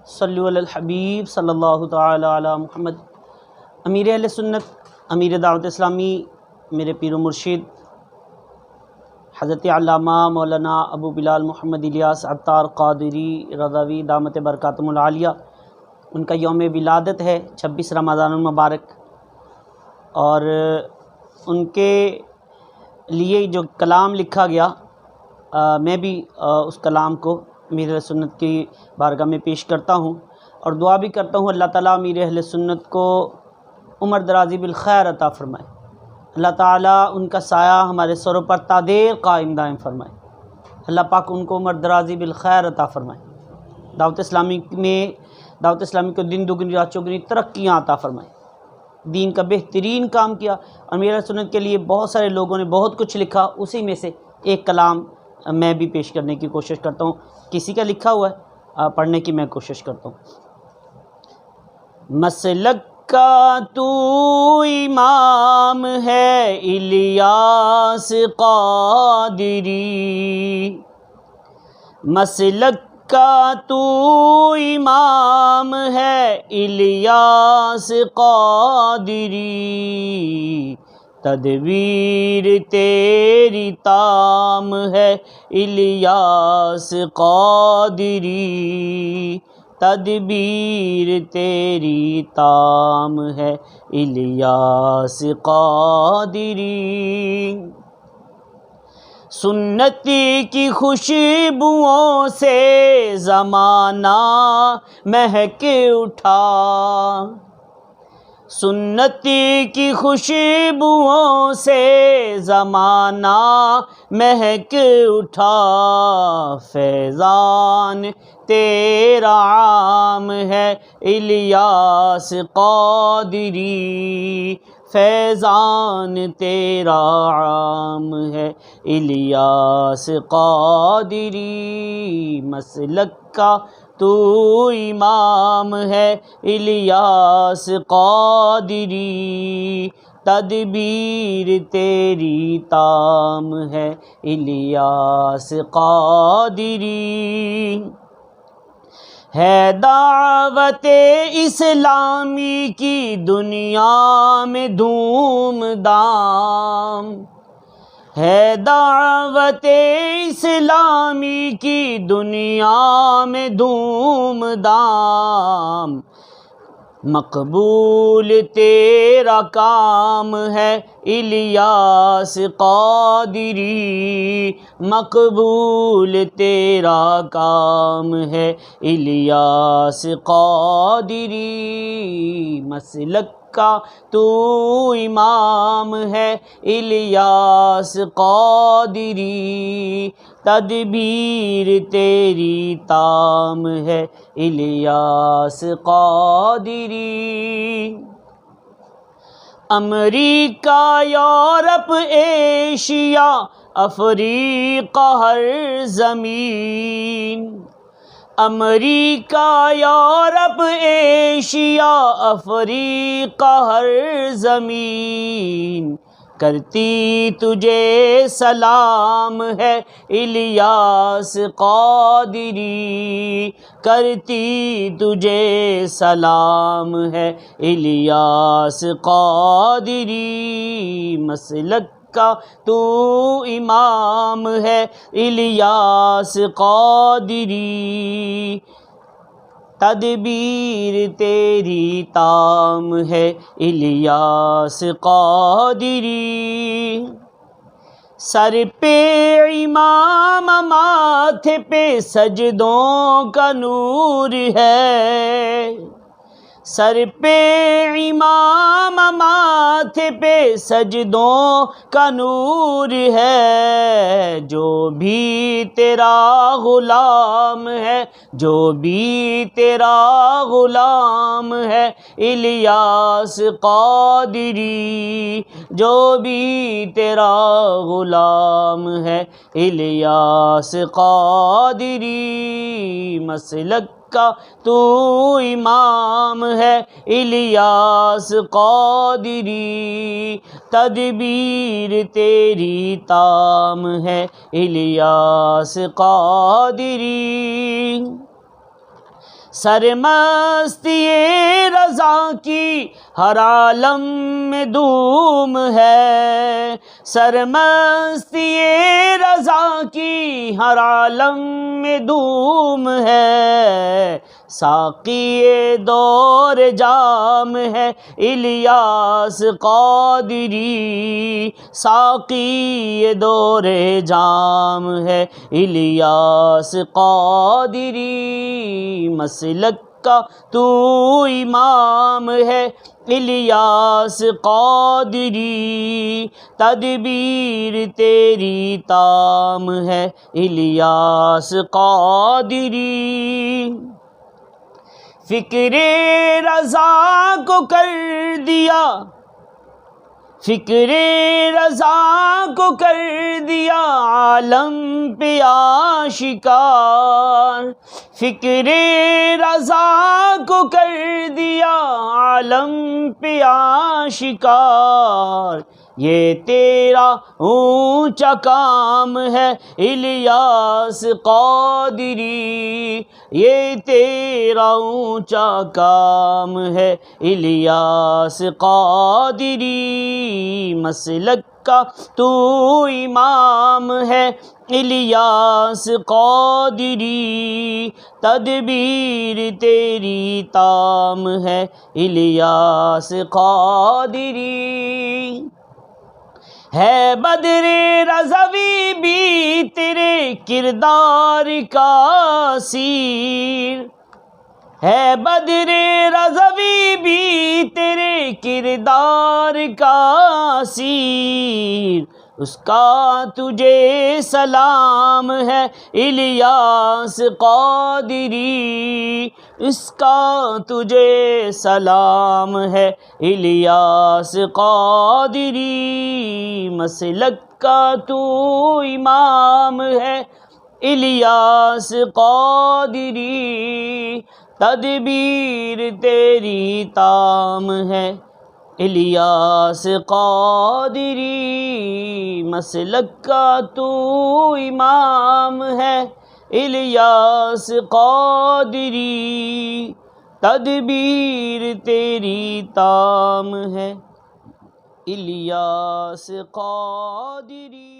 صلو علی الحبیب صلی اللہ تعالی علی محمد۔ امیر اہل سنت، امیر دعوت اسلامی، میرے پیر و مرشد حضرت علامہ مولانا ابو بلال محمد الیاس عطار قادری رضوی دامت برکاتہم العالیہ، ان کا یوم ولادت ہے 26 رمضان المبارک، اور ان کے لیے جو کلام لکھا گیا میں بھی اس کلام کو امیر اہل سنت کی بارگاہ میں پیش کرتا ہوں، اور دعا بھی کرتا ہوں اللہ تعالیٰ امیر اہل سنت کو عمر درازی بالخیر عطا فرمائے، اللہ تعالیٰ ان کا سایہ ہمارے سروں پر تا دیر قائم دائم فرمائے، اللہ پاک ان کو عمر درازی بالخیر عطا فرمائے، دعوت اسلامی کو دن دگنی رات چوگنی ترقیاں عطا فرمائے، دین کا بہترین کام کیا۔ امیر اہل سنت کے لیے بہت سارے لوگوں نے بہت کچھ لکھا، اسی میں سے ایک کلام میں بھی پیش کرنے کی کوشش کرتا ہوں، کسی کا لکھا ہوا ہے پڑھنے کی میں کوشش کرتا ہوں۔ مسلک کا تو امام ہے الیاس قادری، مسلک کا تو امام ہے الیاس قادری، تدبیر تیری تام ہے الیاس قادری، تدبیر تیری تام ہے الیاس قادری، سنتی کی خوشبوؤں سے زمانہ مہک اٹھا، سنتی کی خوشبوؤں سے زمانہ مہک اٹھا، فیضان تیرا عام ہے الیاس قادری، فیضان تیرا عام ہے الیاس قادری، مسلک کا تو امام ہے الیاس قادری، تدبیر تیری تام ہے الیاس قادری، ہے دعوت اسلامی کی دنیا میں دھوم دھام، ہے دعوت اسلامی کی دنیا میں دھوم دھام، مقبول تیرا کام ہے الیاس قادری، مقبول تیرا کام ہے الیاس قادری، مسلک کا تو امام ہے الیاس قادری، تدبیر تیری تام ہے الیاس قادری، امریکہ یورپ ایشیا افریقہ ہر زمین، امریکہ یورپ ایشیا افریقہ ہر زمین، کرتی تجھے سلام ہے الیاس قادری، کرتی تجھے سلام ہے الیاس قادری، مسلک کا تو امام ہے الیاس قادری، تدبیر تیری تام ہے الیاس قادری، سر پہ امام ماتھے پہ سجدوں کا نور ہے، سر پہ امام ماتھے پہ سجدوں کا نور ہے، جو بھی تیرا غلام ہے، جو بھی تیرا غلام ہے الیاس قادری، جو بھی تیرا غلام ہے الیاس قادری، مسلک کا تو امام ہے الیاس قادری، تدبیر تیری تام ہے الیاس قادری، سرمستی رضا کی ہر عالم میں دھوم ہے، سرمستی رضا کی ہر عالم میں دھوم ہے، ساقی دور جام ہے الیاس قادری، ساقی دور جام ہے الیاس قادری، مسلک کا تو امام ہے الیاس قادری، تدبیر تیری تام ہے الیاس قادری، فکر رضا کو کر دیا، فکر رضا کو کر دیا عالم پہ آشکار، فکر رضا کو کر دیا عالم پہ آشکار، یہ تیرا اونچا کام ہے الیاس قادری، یہ تیرا اونچا کام ہے الیاس قادری، مسلک کا تو امام ہے الیاس قادری، تدبیر تیری تام ہے الیاس قادری، ہے بدر رضوی بھی تیرے کردار کا اسیر، ہے بدر رضوی بھی تیرے کردار کا اسیر، اس کا تجھے سلام ہے الیاس قادری، اس کا تجھے سلام ہے الیاس قادری، مسلک کا تو امام ہے الیاس قادری، تدبیر تیری تام ہے الیاس قادری، مسلک کا تو امام ہے الیاس قادری، تدبیر تیری تام ہے الیاس قادری۔